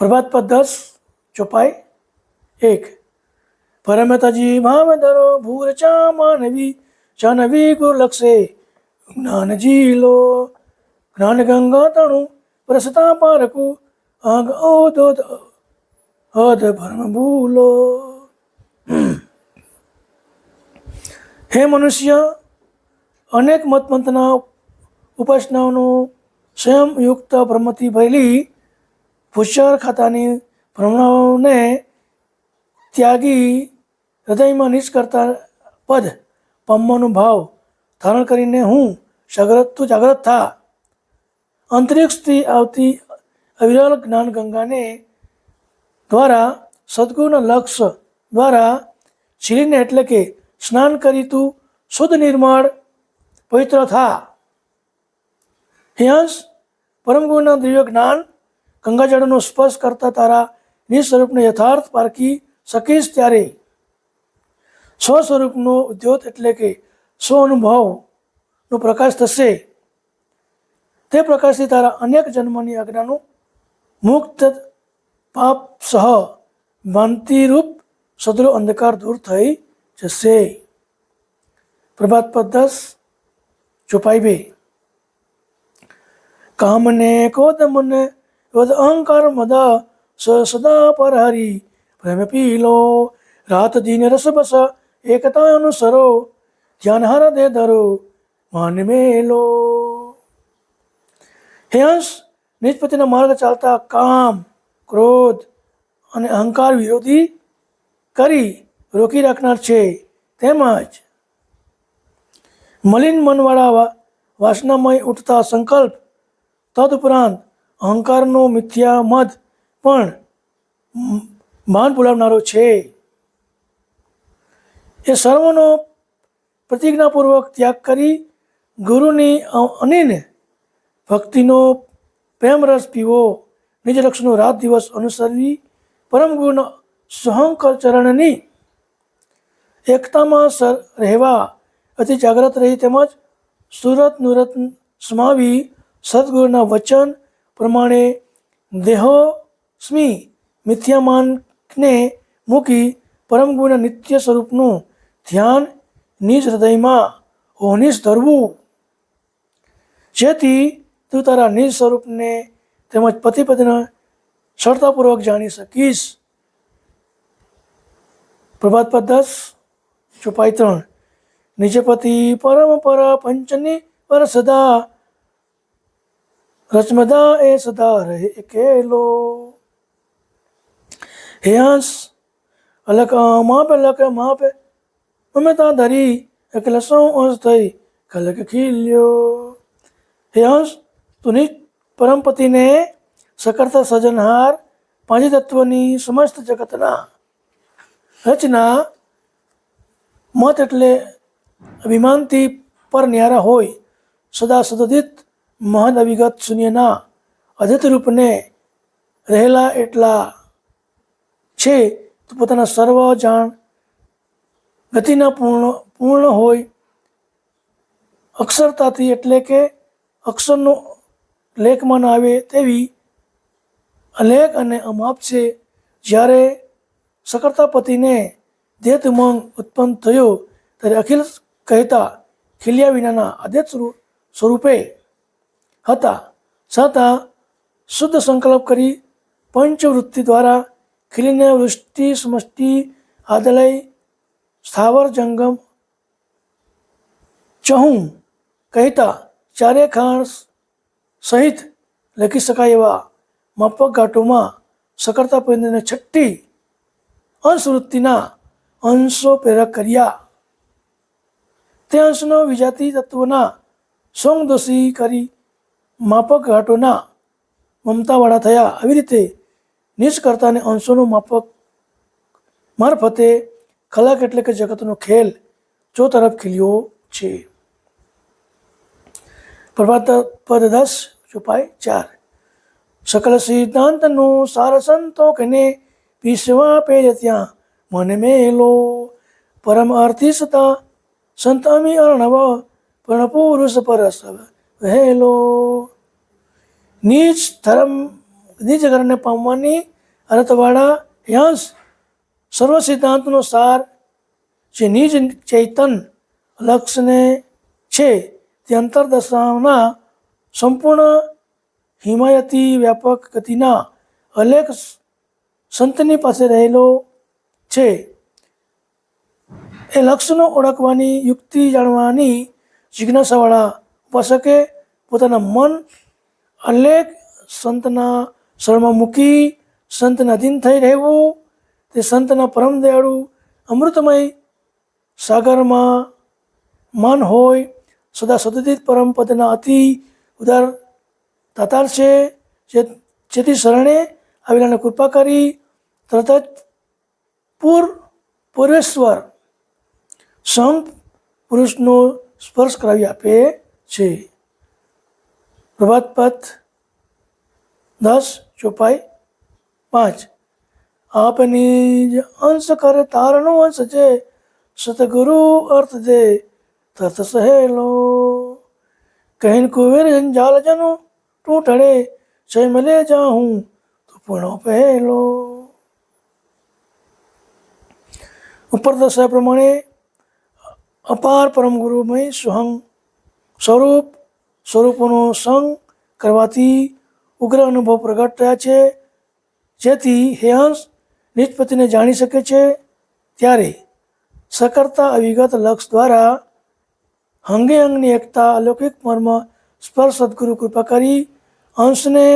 प्रभात पद 10 चौपाई 1। परमताजी भाव धरो भूर चा मानवी जानवी गुरु लक्ष्य ज्ञान जीलो ज्ञान गंगा तणु प्रसता पारकु आग ओदोद हद भरम भूलो। हे मनुष्य, अनेक मतमंतना उपासनाओं संयमयुक्त ब्रह्मती भरेली પુષ્કર ખાતાની ભ્રમણાઓને ત્યાગી હૃદયમાં નિજ કરતા પદ પમ્મનો ભાવ ધારણ કરીને હું જાગ્રત થા। અંતરિક્ષથી આવતી અવિરલ જ્ઞાન ગંગાને દ્વારા સદગુરુના લક્ષ્ય દ્વારા છીરીને એટલે કે સ્નાન કરી તું શુદ્ધ નિર્મળ પવિત્ર થા। હિંસ પરમગુરુના દિવ્ય જ્ઞાન ગંગાજળનો સ્પર્શ કરતા તારા નિજ સ્વરૂપને યથાર્થ પારખી શકીશ ત્યારે સ્વ સ્વરૂપનો ઉદ્યોત એટલે કે સ્વ અનુભવનો પ્રકાશ થશે। તે પ્રકાશથી તારા અનેક જન્મની આજ્ઞાનું મુક્ત પાપ સહ ભ્રાંતિરૂપ સદરો અંધકાર દૂર થઈ જશે। પ્રભાત પદ 10 ચોપાઈ 2। કામને ક્રોધ મને क्रोध अहंकार मद सदा पर हरि प्रेम पीलो रात दिन रस बस एकता अनुसरो ध्यान हर दे धरो मान मेलो। हे अंश, निजपतिना मार्ग चालता काम क्रोध અને અહંકાર વિરોધી કરી રોકી રાખનાર છે। તેમજ મલિન મનવાળા વાસનામય ઉઠતા સંકલ્પ તદુપરાંત અહંકારનો મિથ્યા મદ પણ ભાન ભૂલાવનારો છે। એ સર્વનો પ્રતિજ્ઞાપૂર્વક ત્યાગ કરી ગુરુની અનિન ભક્તિનો પ્રેમરસ પીવો, નિજ લક્ષ્યનો રાત દિવસ અનુસરવી, પરમ ગુરુના સહંકર ચરણની એકતામાં રહેવા અતિ જાગ્રત રહી તેમજ સુરત નુરત સમાવી સદગુરુના વચન પ્રમાણે દેહોસ્મી મિથ્યામાનને મૂકી પરમ ગુરુના નિત્ય સ્વરૂપનું ધ્યાન નિજ હૃદયમાં ઓહનીશ ધરવું, જેથી તું તારા નિજ સ્વરૂપને તેમજ પતિપતિને સરળતાપૂર્વક જાણી શકીશ। પ્રભાત પદ 10 ચોપાઈ 3। નિજપતિ પરમ પર પંચની પર સદા રચમદા એ સદા રહે એકેલો। હે હંસ, અલક માપે મમતા ધરી એકલા સૌ અંશ થઈ કલક ખીલ્યો। હે હંસ, તું નિજ પરમપતિને સકર્તા સજનહાર પાંચ તત્વની સમસ્ત જગતના રચના મત એટલે અભિમાનથી પર ન્યારા હોય સદા સદોદિત મહદ અવિગત શૂન્યના અદિત રૂપને રહેલા એટલા છે। તો પોતાના સર્વ જાણ ગતિના પૂર્ણ હોય અક્ષરતાથી એટલે કે અક્ષરનો લેખમાં આવે તેવી અલેખ અને અમાપ છે। જ્યારે સકર્તાપતિને દેત ઉમંગ ઉત્પન્ન થયો ત્યારે અખિલ કહેતા ખીલ્યા વિનાના અદ્વૈત સ્વરૂપે હતા છતાં શુદ્ધ સંકલ્પ કરી પંચવૃત્તિ દ્વારા ખીલીને વૃષ્ટિ સમષ્ટિ આદલય સ્થાવર જંગમ ચહું કહેતા ચારે ખાણ સહિત લખી શકાય એવા માપક ઘાટોમાં સકર્તાપતિને છઠ્ઠી અંશવૃત્તિના અંશો પ્રેરક કર્યા। તે અંશનો વિજાતિ તત્વના સંગદોષી કરી માપક ઘાટોના મમતાવાળા થયા। આવી રીતે નિષ્કર્તાને અંશોનું માપક મારફતે ખલાક એટલે કે જગતનો ખેલ ચો તરફ ખીલ્યો છે। પ્રભાત પદ 10 ચોપાઈ 4। સકલ સિદ્ધાંતનું સાર સંતો કને પીસવા પેજ ત્યાં મન મેલો પરમ આર્થી સતા સંત અમી અર્ણવ પણ પુરુષ પરસ વહેલો। નિજ ધર્મ નિજ ઘરને પામવાની અર્થવાળા યંશ સર્વ સિદ્ધાંતનો સાર જે નિજ ચૈતન લક્ષ્યને છે તે અંતરદશાના સંપૂર્ણ હિમાયતી વ્યાપક ગતિના અલેખ સંતની પાસે રહેલો છે. એ લક્ષ્યનો ઓળખવાની યુક્તિ જાણવાની જિજ્ઞાસાવાળા ઉપાસકે પોતાના મન અલેખ સંતના શરણમાં મૂકી સંતના અધીન થઈ રહેવું, તે સંતના પરમ દયાળુ અમૃતમય સાગરમાં મન હોય, સદા સદિત પરમ પદના અતિ ઉદાર દાતાર છે, જેથી શરણે આવેલાને કૃપા કરી તરત જ પૂર્વેશ્વર સંત પુરુષનો સ્પર્શ કરાવી આપે છે. પ્રભાત પથ 10 ચોપાઈ 5. આપની જ અંશ કરે તારનો અંશ છે, સતગુરુ અર્થ દે તર્થ સહેલો. કહીન કુવેર જંજાલ જનો તું ઢળે જય મળે જાહું તું પૂર્ણ પહેલો. ઉપર દર્શાવ્યા પ્રમાણે અપાર પરમ ગુરુમય સ્વરૂપોનો સંગ કરવાથી ઉગ્ર અનુભવ પ્રગટ થયા છે, જેથી હે અંશ નિષ્પત્તિને જાણી શકે છે. ત્યારે સકર્તા અવિગત લક્ષ દ્વારા અંગે અંગની એકતા અલૌકિક મર્મ સ્પર્શ સદગુરુ કૃપા કરી અંશને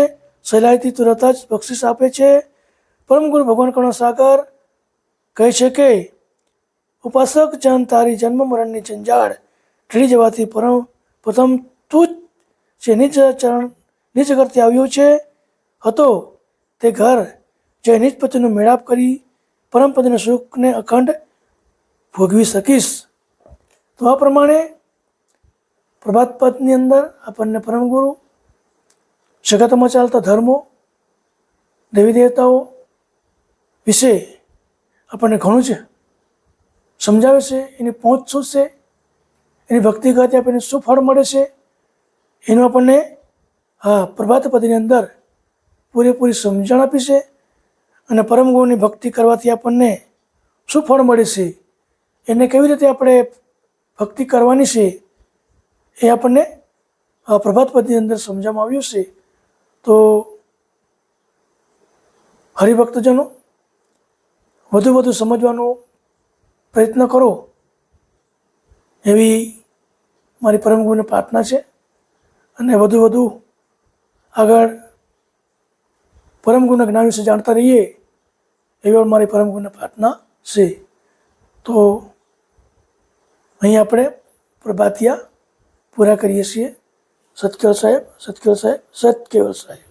સહેલાઈથી તુરત જ બક્ષિસ આપે છે. પરમગુરુ ભગવાન કરુણાસાગર કહે છે કે ઉપાસક જન તારી જન્મ મરણની જંજાળ ઢળી જવાથી પ્રથમ તું જ જે નિજ ઘરથી આવ્યો છે હતો તે ઘર જે નિજપતિનો મેળાપ કરી પરમપદના સુખને અખંડ ભોગવી શકીશ. તો આ પ્રમાણે પ્રભાત પદની અંદર આપણને પરમગુરુ જગતમાં ચાલતા ધર્મો, દેવી દેવતાઓ વિશે આપણને ઘણું જ સમજાવે છે. એની પહોંચ શું છે, એની ભક્તિ કરવાથી આપણને શું ફળ મળે છે, એનું આપણને પ્રભાત પદની અંદર પૂરેપૂરી સમજણ આપી છે. અને પરમગુરુની ભક્તિ કરવાથી આપણને શું ફળ મળે છે, એને કેવી રીતે આપણે ભક્તિ કરવાની છે, એ આપણને પ્રભાત પદની અંદર સમજવામાં આવ્યું છે. તો હરિભક્તજનો વધુ સમજવાનો પ્રયત્ન કરો એવી મારી પરમગુરુને પ્રાર્થના છે. અને વધુ આગળ પરમગુરુના જ્ઞાન વિશે જાણતા રહીએ એવી મારી પરમગુરુને પ્રાર્થના છે. તો અહીં આપણે પ્રભાતિયા પૂરા કરીએ છીએ. સતકેવલ સાહેબ, સતકેવલ સાહેબ, સતકેવલ સાહેબ.